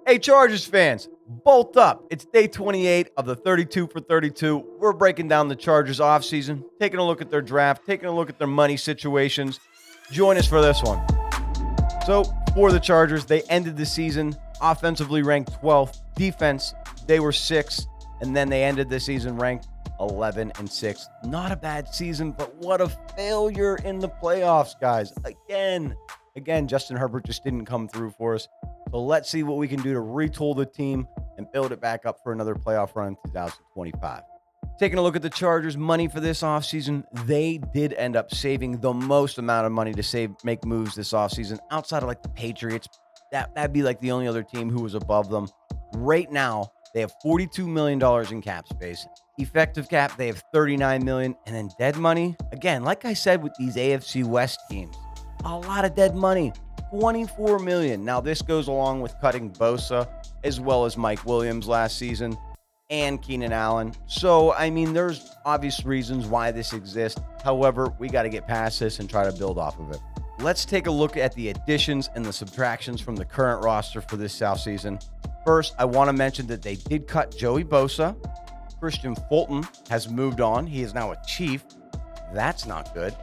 Hey, Chargers fans, bolt up. It's day 28 of the 32 for 32. We're breaking down the Chargers offseason, taking a look at their draft, taking a look at their money situations. Join us for this one. So, for the Chargers, they ended the season offensively ranked 12th. Defense, they were 6th. And then they ended the season ranked 11 and 6th. Not a bad season, but what a failure in the playoffs, guys. Again, Justin Herbert just didn't come through for us. So let's see what we can do to retool the team and build it back up for another playoff run in 2025. Taking a look at the Chargers' money for this offseason, they did end up saving the most amount of money to make moves this offseason outside of like the Patriots. That'd be like the only other team who was above them. Right now, they have $42 million in cap space. Effective cap, they have $39 million. And then dead money, again, like I said with these AFC West teams, a lot of dead money. $24 million. Now, this goes along with cutting Bosa as well as Mike Williams last season and Keenan Allen. So, I mean, there's obvious reasons why this exists. However, we got to get past this and try to build off of it. Let's take a look at the additions and the subtractions from the current roster for this South season. First, I want to mention that they did cut Joey Bosa. Christian Fulton has moved on. He is now a Chief. That's not good.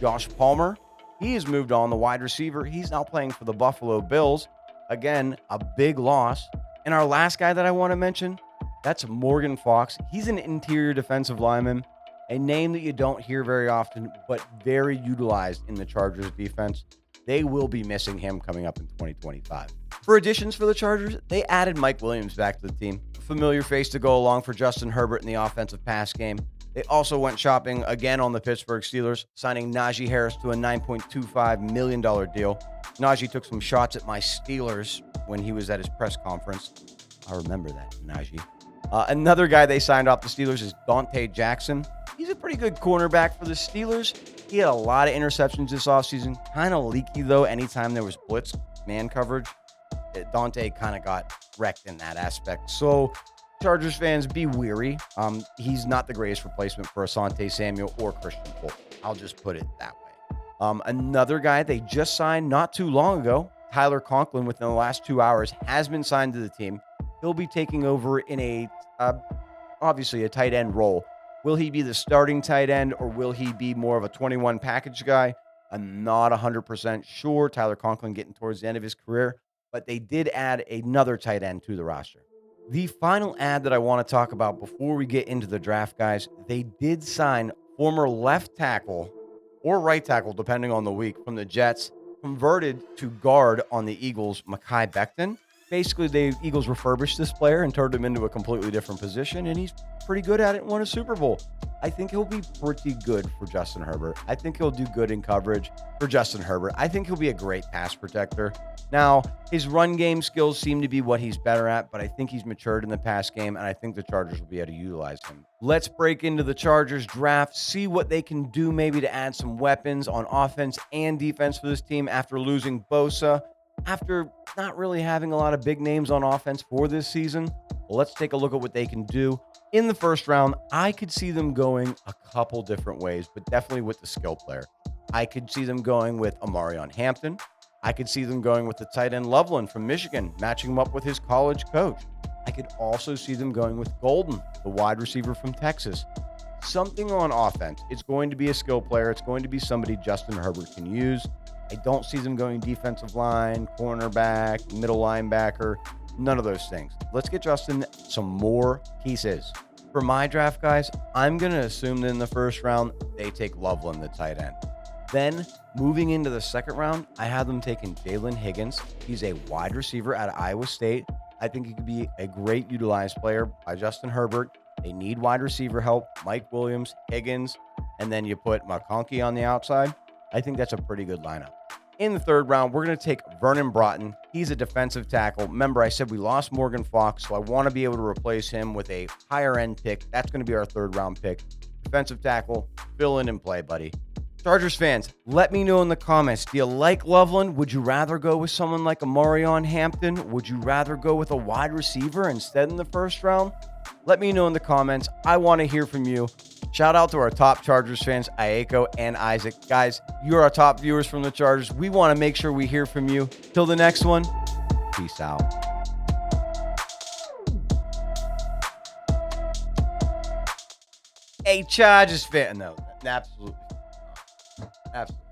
Josh Palmer, he has moved on, the wide receiver. He's now playing for the Buffalo Bills. Again, a big loss. And our last guy that I want to mention, that's Morgan Fox. He's an interior defensive lineman, a name that you don't hear very often, but very utilized in the Chargers defense. They will be missing him coming up in 2025. For additions for the Chargers, they added Mike Williams back to the team. A familiar face to go along for Justin Herbert in the offensive pass game. They also went shopping again on the Pittsburgh Steelers, signing Najee Harris to a $9.25 million deal. Najee took some shots at my Steelers when he was at his press conference. I remember that, Najee. Another guy they signed off the Steelers is Donte Jackson. He's a pretty good cornerback for the Steelers. He had a lot of interceptions this offseason. Kind of leaky, though, anytime there was blitz man coverage. Donte kind of got wrecked in that aspect. So, Chargers fans, be weary. He's not the greatest replacement for Asante Samuel or Christian Fulton. I'll just put it that way. Another guy they just signed not too long ago, Tyler Conklin, within the last 2 hours, has been signed to the team. He'll be taking over in obviously a tight end role. Will he be the starting tight end or will he be more of a 21 package guy? I'm not 100% sure. Tyler Conklin getting towards the end of his career, but they did add another tight end to the roster. The final ad that I want to talk about before we get into the draft, guys, they did sign former left tackle or right tackle, depending on the week, from the Jets, converted to guard on the Eagles, Mekhi Becton. Basically, the Eagles refurbished this player and turned him into a completely different position, and he's pretty good at it and won a Super Bowl. I think he'll be pretty good for Justin Herbert. I think he'll do good in coverage for Justin Herbert. I think he'll be a great pass protector. Now, his run game skills seem to be what he's better at, but I think he's matured in the pass game, and I think the Chargers will be able to utilize him. Let's break into the Chargers draft, see what they can do maybe to add some weapons on offense and defense for this team after losing Bosa. After not really having a lot of big names on offense for this season, let's take a look at what they can do. In the first round, I could see them going a couple different ways, but definitely with the skill player. I could see them going with Amarion Hampton. I could see them going with the tight end Loveland from Michigan, matching him up with his college coach. I could also see them going with Golden, the wide receiver from Texas. Something on offense. It's going to be a skill player. It's going to be somebody Justin Herbert can use. I don't see them going defensive line, cornerback, middle linebacker, none of those things. Let's get Justin some more pieces. For my draft, guys, I'm going to assume that in the first round, they take Loveland, the tight end. Then, moving into the second round, I have them taking Jalen Higgins. He's a wide receiver out of Iowa State. I think he could be a great utilized player by Justin Herbert. They need wide receiver help. Mike Williams, Higgins, and then you put McConkey on the outside. I think that's a pretty good lineup. In the third round, we're going to take Vernon Broughton. He's a defensive tackle. Remember, I said we lost Morgan Fox, so I want to be able to replace him with a higher-end pick. That's going to be our third-round pick. Defensive tackle, fill in and play, buddy. Chargers fans, let me know in the comments. Do you like Loveland? Would you rather go with someone like Amarion Hampton? Would you rather go with a wide receiver instead in the first round? Let me know in the comments. I want to hear from you. Shout out to our top Chargers fans, Aiko and Isaac. Guys, you're our top viewers from the Chargers. We want to make sure we hear from you. Till the next one, peace out. a Chargers fan. No, absolutely. Absolutely.